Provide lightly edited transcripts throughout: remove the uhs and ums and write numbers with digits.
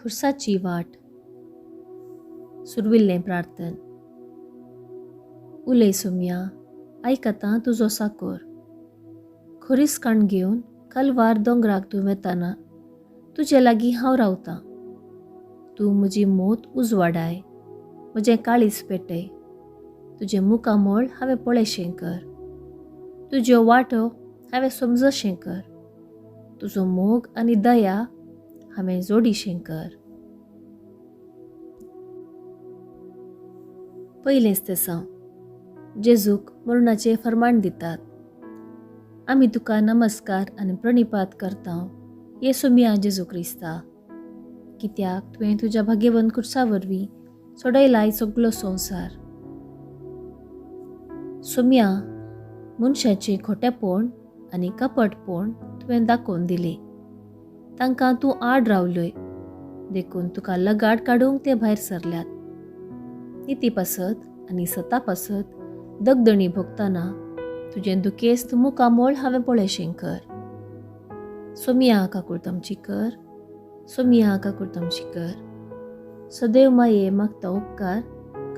खुर्साची वाट. सुरविल्लें प्रार्थन. उलय सोम्या, आयक आतां तुजो साकोर. खोरीस काण घेवन कलवार दोंगराक तूं वेताना तुजे लागीं हांव रावतां. तूं म्हजी मोत उजवाडाय, म्हजें काळीज पेटय. तुजें मुखामोळ हांवें पळयशें कर. तुज्यो वाटो हांवें समजशें कर. तुजो मोग आनी दया हांवें जोडिशें कर. पयलेंच तेसांव. जेजूक मरणाचें फर्माण दितात. आमी तुका नमस्कार आनी प्रणिपात करता, येसू मिया जेजू क्रिस्ता, कित्याक तुवें तुज्या भाग्यवन खुर्सा वरवीं सोडयलाय सगलो संवसार. सोम्या, मनशाचें खोटेपण आनी कपटपण तुवें दाखोवन दिलें. तांकां तूं आड रावलय, देखून तुका लगाड काडूंक ते भायर सरल्यात. निती पासत आनी सता पासत दगदणी भोगतना तुजें दुखेस्त मुखामोळ हांवें पळयशें कर. सोम्या काकुळतामची कर, सोम्या काकुळतामची कर. सदैव माये मागता उपकार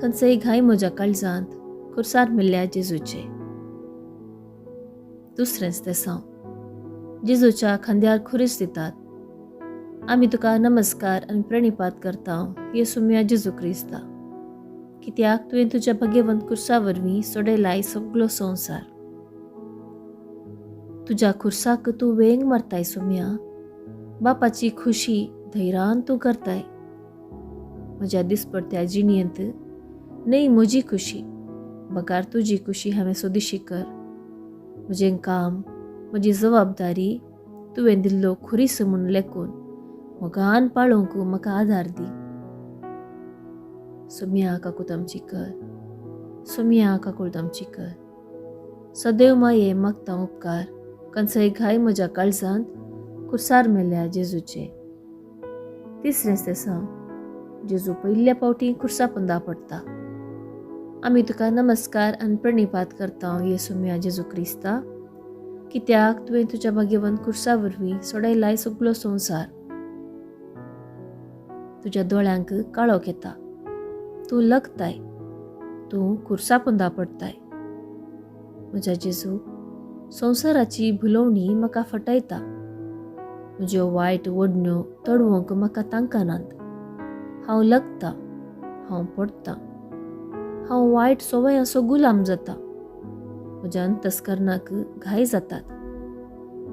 खंयचय घाय म्हज्या काळजांत खुर्सार मेल्ल्या जेजूचे. दुसरेंच तेसांव. जेजूच्या खांद्यार खुरीस दितात. आमी तुका नमस्कार आनी प्रणिपात करता, येसू मिया जेजू क्रिस्ता, कित्याक तुवें तुज्या भाग्यवंत खुर्सा वरवीं सोडयलाय सगलो संवसार. तुज्या खुर्साक तूं वेंग मारताय सोम्या. बापाची खुशी धैर्यान तूं करताय. म्हज्या दिसपडट्या जिणयेंत न्हय म्हजी खुशी, बगार तुजी खुशी हांवें सोदिशी कर. म्हजें काम, म्हजी जबाबदारी तुवें दिल्लो खुरीस म्हूण लेखून मोगान पाळोवंक म्हाका आदार दी. सोम्या काकुतामची कर, सोम्या काकुळतामची कर. सदैव माये मागता उपकार खंयचय घाय म्हज्या काळजांत खुर्सार मेल्ल्या जेजूचे. तिसरेंच तेसांव. जेजू पयल्या पावटी खुर्सा पोंदा पडटा. आमी तुका नमस्कार आनी प्रणिपात करता, येसू मिया जेजू क्रिस्ता, कित्याक तुवें तुज्या भाग्यवंत खुर्सा वरवीं सोडयलाय सगलो संवसार. तुज्या दोळ्यांक काळोख येता. तूं लगताय, तूं खुर्सा पोंदा पडताय. म्हज्या जेजू, संवसाराची भुलवणी म्हाका फटयता. म्हज्यो वायट वडण्यो तडवंक म्हाका तांकानात. हांव लगतां, हांव पडटां. हांव वायट सवयांचो गुलाम जाता. म्हज्या अंतस्करणाक घाय जातात.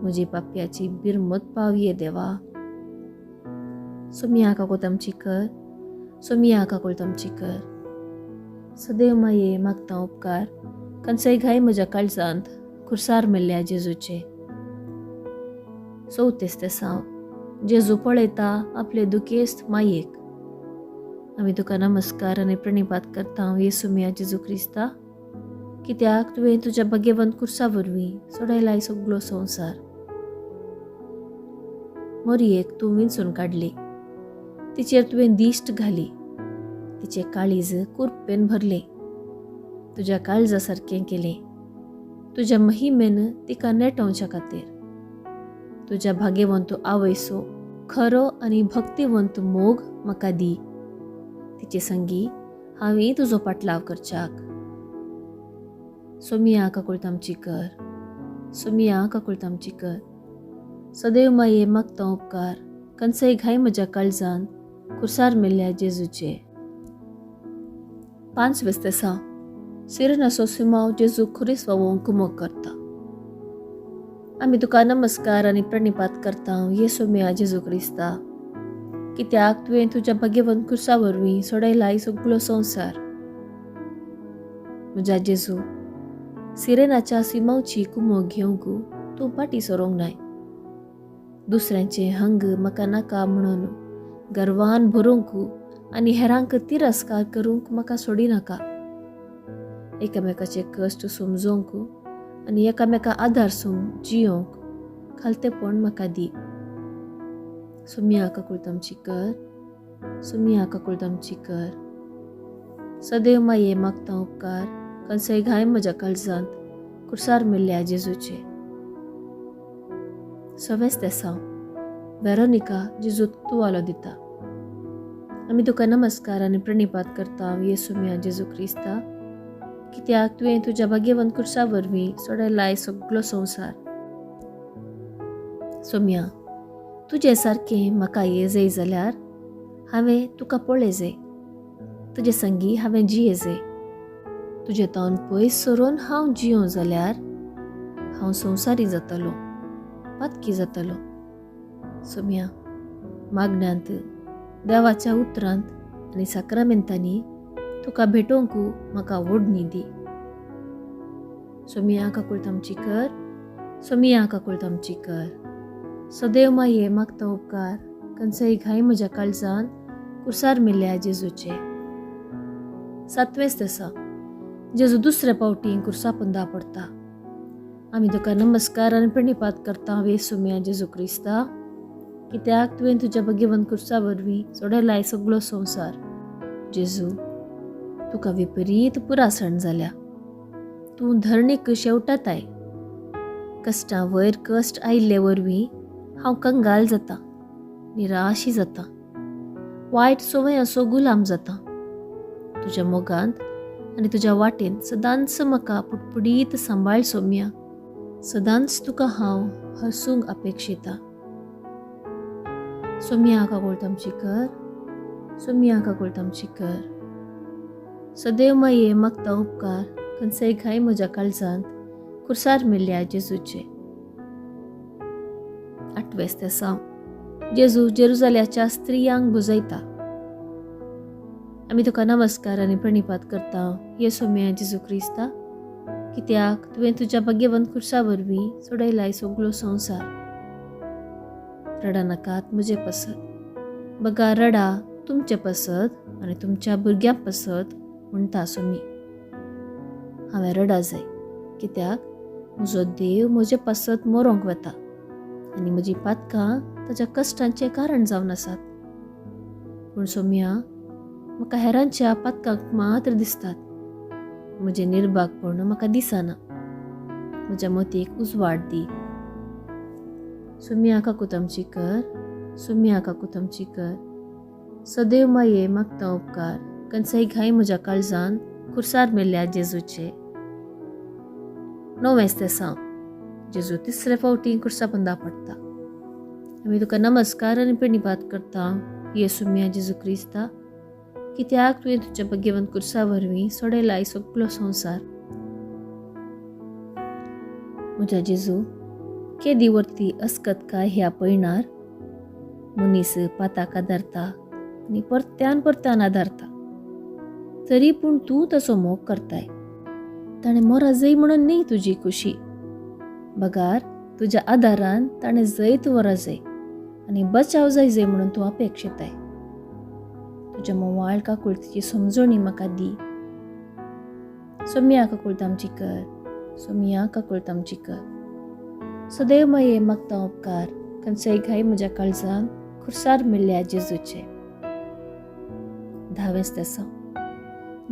म्हजी पाप्याची बिरमत पावये देवा. सोम्या काकुतामची कर, सोम्या काकुळतामची कर. सदैव माये मागता उपकार खंयचय घाय म्हज्या काळजांत खुर्सार मेल्ल्या जेजूचे. चवथेच तेसांव. जेजू पळयता आपले दुखेस्त मायेक. आमी तुका नमस्कार आनी प्रणिपात करता, येसू मिया जेजू क्रिस्ता, कित्याक तुवें तुज्या भाग्यवंत खुर्सा वरवीं सोडयलाय सगलो संवसार. मोरयेक तूं विंचून काडली. तिचेर तुवें दिश्ट घाली. तिचें काळीज कुरपेन भरलें. तुज्या काळजा सारकें केलें. तुज्या महिमेन तिका नेटोवच्या खातीर. तुज्या भाग्यवंत आवयसो खरो आनी भक्तिवंत मोग म्हाका दी. तिचे संगी हांवें तुजो पाटलाव करच्याक. सोम्या काकुळतामची कर, सोम्या काकुळतामची कर. सदैव माये मागता उपकार खंयचय घाय म्हज्या काळजांत खुर्सार मेल्ल्या जेजूचे. पांचवेच तेसांव. सिरनाचो सिमाव जेजू खुरीस वावोवंक मोग करता. आमी तुका नमस्कार आनी प्रणिपात करता, येसू मिया जेजू क्रिस्ता, कित्याक तुवें तुज्या भाग्यवंत खुर्सा वरवीं सोडयलाय सगलो संवसार. म्हज्या जेजू, सिरेनाच्या सिमावची कुमोग घेवंक तूं फाटीं सरोंक नाय. दुसऱ्यांचें हंग म्हाका नाका म्हणून गर्वान भरूंक आनी हेरांक तिरस्कार करूंक म्हाका सोडिनाका. एकामेकाचे कश्ट समजोवंक आनी एकामेका आदारसून जियोंक खालतेपण म्हाका दी. सोम्या काकुळतामची कर, सोम्या काकुळतामची कर. सदैव माये मागता उपकार खंयचय घाय म्हज्या काळजांत खुर्सार मेल्ल्या जेजूचे. सवेच तेसांव. वेरोनिका जेजूक तुवालो दिता. आमी तुका नमस्कार आनी प्रणिपात करता येसू मिया जेजू क्रिस्ता, कित्याक तुवें तुज्या भाग्यवन कुर्सा वरवीं सोडयलाय सगळो संवसार. सोम्या, तुजे सारकें म्हाका येजय जाल्यार हांवें तुका पळयजय. तुजे संगी हांवें जियेजय. तुजे तावन पयस सरून हांव जियों जाल्यार हांव संवसारी जातलो, पातकी जातलो. सोम्या, मागण्यांत, देवाच्या उतरांत आनी साक्रामेंतांनी तुका भेटोवंकू म्हाका व्हडणी दी. सोम्या काकुळतामची कर, सोम्या काकुळतामची कर. सदैव माये मागता उपकार खंयचेय घाय म्हज्या काळजान कुर्सार मेल्ल्या जेजूचे. 7वें दिसा जेजू दुसरे फावटी कुर्सा पोंदा पडटा. आमी तुका नमस्कार आनी प्रणिपात करता येसू मिया जेजू क्रिस्ता, कित्याक तुवें तुज्या भाग्यवन कुर्सा वरवीं सोडयलाय सगळो संवसार. जेजू, तुका विपरीत पुरासण जाल्या. तूं धरणीक शेवटाताय. कश्टां वयर कश्ट आयिल्ले वरवीं हांव कंगाल जाता, निराशी जाता, वायट संवयांचो गुलाम जाता. तुज्या मोगांत आनी तुज्या वाटेन सदांच म्हाका पुटपुडीत सांबाळ सोम्या. सदांच तुका हांव हसूंक अपेक्षिता. सोम्या काकुळतामची कर, सोम्या काकुळतामची कर. सदैव माये मागता उपकार खंयचेय घाय म्हज्या काळजांत कुर्सार मेल्ल्या जेजूचे. 8वें दिसा जेजू जेरुजाल्याच्या स्त्रियांक बुजयता. आमी तुका नमस्कार आनी प्रणिपात करता येसू मिया जेजू क्रिस्ता, कित्याक तुवें तुज्या भाग्यवन कुर्सा वरवीं सोडयलाय सगळो संवसार. रडा नाकात म्हजे पसत, बगा रडा तुमचे पसत आनी तुमच्या भुरग्यां पसत म्हणटा सोमी. हांवें रडा जाय, कित्याक म्हजो देव म्हजे पसत मरोंक वता आनी म्हजी पातकां ताच्या कश्टांचें कारण जावन आसात. पूण सोम्या, म्हाका हेरांच्या पातकांक मात्र दिसतात. म्हजें निर्भागपण म्हाका दिसना. म्हज्या मतीक उजवाड दी. सोम्या काकुतामची कर, सोम्या काकुतामची कर. सदैव माये मागता उपकार खंयचेय घाय म्हज्या काळजान कुर्सार मेल्ल्या जेजूचे. 9वें दिसा जेजू तिसरे फावटी कुर्सा पोंदा पडटा. आमी तुका नमस्कार आनी प्रणिपात करता येसू मिया जेजू क्रिस्ता, कित्याक तुवें तुज्या भाग्यवन कुर्सा वरवीं सोडयलाय सगळो संवसार. म्हज्या जेजू, केदी वर्ती अस्कत काय ह्या पळयणार. मनीस पाताक आदारता आनी परत्यान आदारता, तरी पूण तूं ताचो मोग करताय. ताणें मोरा जय म्हणून न्ही तुजी खुशी. बगार तुज्या आदारान ताणें जैत वरा जाय आनी बचाव जाय म्हणून तूं अपेक्षिताय. तुज्या मोवाळ काकुळतीची समजणी म्हाका दी. सोम्या काकुळतामची कर, सोम्या काकुळतामची कर. सदैव माये मागता उपकार खंयचेय घाय म्हज्या काळजान कुर्सार मेल्ल्या जेजूचे. 10वें दिसा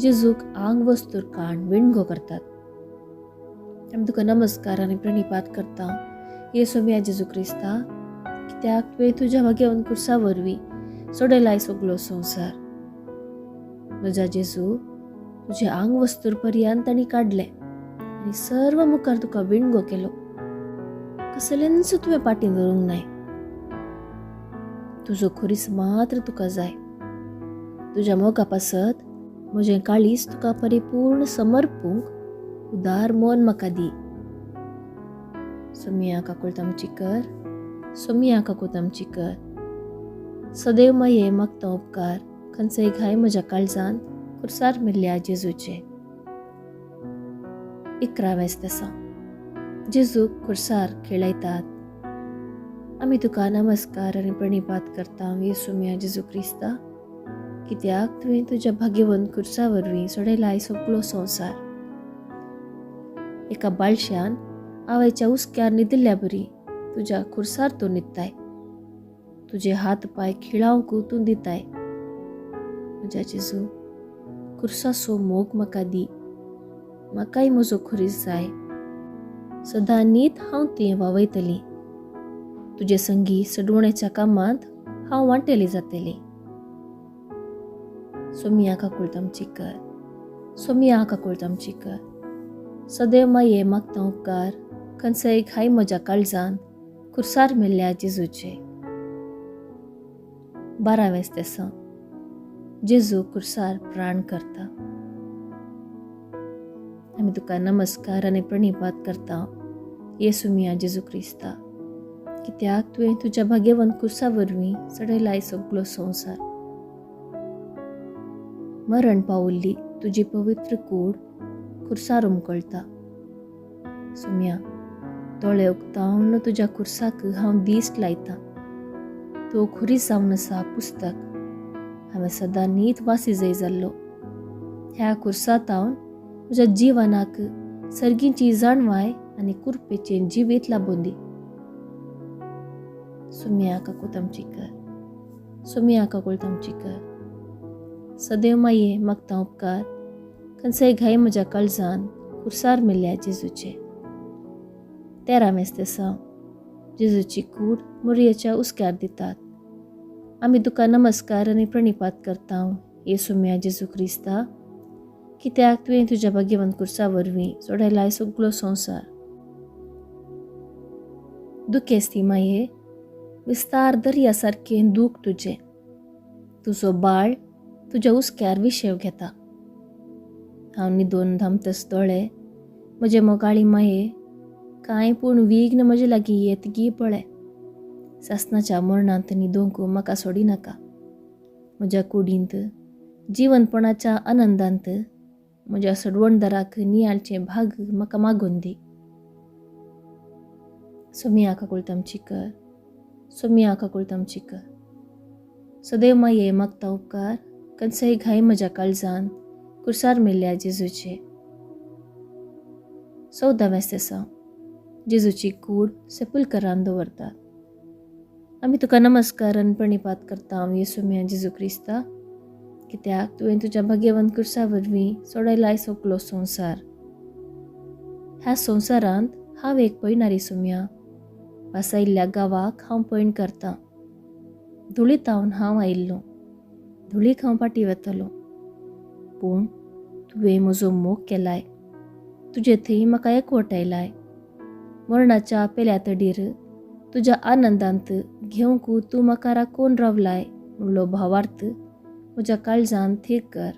जेजूक आंग वस्तूर काण विणगो करतात. आमी तुका नमस्कार आनी प्रणिपात करता येसू मिया जेजू क्रिस्ता, कित्याक तुवें तुज्या भाग्यवन कुर्सा वरवीं सोडयलाय सगळो संवसार. म्हज्या जेजू, तुजे आंग वस्तूर पर्यंत ताणी काडले आनी सर्व मुखार तुका विणगो केलो. कसलेंच तुवें पाटीं दवरूंक नाय. तुजो खुरीस मात्र तुका जाय. तुज्या मोगा पासत म्हजें काळीज तुका परिपूर्ण समर्पूंक उदार मन म्हाका दी. सोम्या काकुळतामची कर, सोम्या काकुतामची कर. सदैव माये मागता उपकार खंयचेय घाय म्हज्या काळजान कुर्सार मेल्ल्या जेजूचे. 11वें दिसा जेजूक कुर्सार खेळयतात. आमी तुका नमस्कार आनी प्रणिपात करता येसू मिया जेजू क्रिस्ता, कित्याक तुवें तुज्या भाग्यवन कुर्सा वरवीं सोडयलाय सगळो संवसार. एका बाळश्यान आवयच्या उस्क्यार न्हिदिल्ल्या बरी तुज्या कुर्सार तूं न्हिदताय. तुजे हात पाय खिळावंकू तूं दिताय. म्हज्या जेजू, कुर्साचो मोग म्हाका दी. म्हाकाय म्हजो खुरीस जाय. सदां न्हीद हांव ती वावयतली. तुजे संगी सडवण्याच्या कामांत हांव वांटेली जातली. सोमिया काकूळ तामची कर, सोमिया काकूळ तामची कर. सदैव माये मागता उपकार, खंयसय घाय म्हज्या काळजान खुर्सार मेल्ल्या जेजूचे. 12वें स्तेसन. जेजू खुर्सार प्राण करता. आमी तुका नमस्कार आनी प्रणिपात करता, येसू मिया जेजू क्रिस्ता, कित्याक तुवें तुज्या भाग्यवंत खुर्सा वरवीं चडयलाय सगळो संवसार. मरण पावल्ली तुजी पवित्र कूड खुर्सार उमकळटा. सुम्या, दोळे उक्तावन तुज्या खुर्साक हांव दीस लायतां. तो खुरी जावन आसा पुस्तक, हांवें सदां नीत वासी जय जाल्लो. ह्या खुर्सातावन म्हज्या जिवनाक सर्गींची जाणवाय आनी कुरपेचें जिवीत लाबून दी. सुम्या काकू तामची कर, सुम्या काकूळ तामची कर. सदैव माये मागता उपकार, खंयसय घाय म्हज्या काळजान खुर्सार मेल्ल्या जेजूचे. 13वें स्तेसन. जेजूची कूड मोरयेच्या उस्क्यार दितात. आमी तुका नमस्कार आनी प्रणिपात करता, येसू मिया जेजू क्रिस्ता, कित्याक तुवें तुज्या भाग्यवंत खुर्सा वरवीं सोडयलाय सगळो संवसार. दुखेस्ती माये, विस्तार दर्या सारकें दूख तुजें. तुजो बाळ तुज्या उस्क्यार विशेव घेता. हांव न्हिदोन धामतस दोळे, म्हजे मोगाळी माये, कांय पूण विघ्न म्हजे लागीं येतगी पळय. सासणाच्या मरणांत न्हिदोंक म्हाका सोडी नाका. म्हज्या कुडींत जिवनपणाच्या आनंदांत म्हज्या सडवणदाराक नियाळचें भाग म्हाका मागून दी. सोमिया काकूळ तामची कर, सोमिया काकूळ तामची कर. सदैव माये मागता उपकार, खंयसय घाय म्हज्या काळजान खुर्सार मेल्ल्या जेजूचे. 14वें स्तेसन. जेजूची कूड सेपुलकरान दवरतात. आमी तुका नमस्कार आनी प्रणिपात करता, येसू मिया जेजू क्रिस्ता, कित्याक तुवें तुज्या भाग्यवंत खुर्सा वरवीं सोडयलाय सगळो संवसार. ह्या संवसारांत हांव एक पयणारी सुम्या. वासायिल्ल्या गांवाक हांव पयण करतां. धुळीतावन हांव आयिल्लो, धुळीक हांव फाटीं वतलो. पूण तुवें म्हजो मोग केलाय, तुजे थंय म्हाका एकवटायलाय. मरणाच्या पेल्या तडीर तुज्या आनंदांत घेवंक तूं म्हाका राखून रावलाय म्हणलो भावार्थ म्हज्या काळजान थीक कर.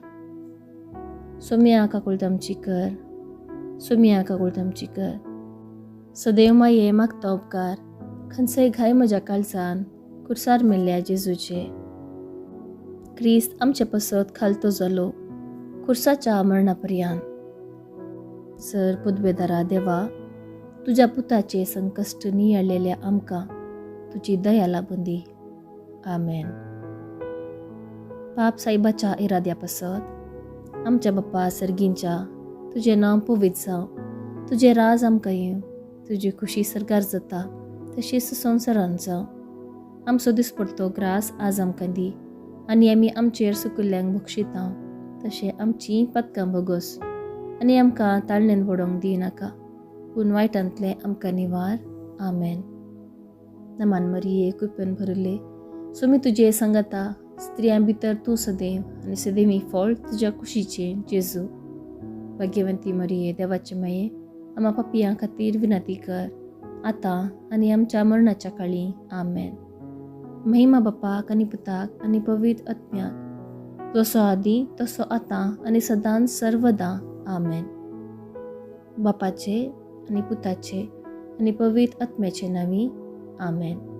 सोमिया काकूळ तामची कर, सोमिया काकूळ तामची कर. सदैव माये मागता उपकार, खंयसय घाय म्हज्या काळजान खुर्सार मेल्ल्या जेजूचे. क्रिस्त आमचे पसत खालतो जालो खुर्साच्या मरणापर्यंत. सर पुदवेदारा देवा, तुज्या पुताचे संकश्ट नियाळलेल्या आमकां तुजी दया लाबून दी. आमेन. बाप सायबाच्या इराद्या पसत आमच्या बाप्पा सर्गींच्या, तुजें नांव पवित्र जावं, तुजें राज आमकां येवं, तुजी खुशी सरकार जाता तशीच संवसारांत जावं. आमचो दिसपडटो ग्रास आज आमकां दी, आनी आमी आमचेर सुकिल्ल्यांक बक्षिता तशें आमचीं पातकां भोगोस, आनी आमकां ताळणेन पडोवंक दिनाका, पूण वायटांतले आमकां निवार. आमेन. नमान मरिये, कृपेन भरिल्ले, सुमी तुजे सांगाता स्त्रियां भितर तूं सदैव, आनी सदैवी फळ तुज्या कुशीचें जेजू. भाग्यवंती मरिये, देवाचे माये, आम्हा पापियां खातीर विनंती कर, आतां आनी आमच्या मरणाच्या काळी. आमेन. महिमा बापाक आनी पुताक आनी पवित्र आत्म्याक, जसो आदी तसो आतां आनी सदांच सर्वदा. आमेन. बापाचे आनी पुताचे आनी पवित्र आत्म्याचे नांवी. आमेन.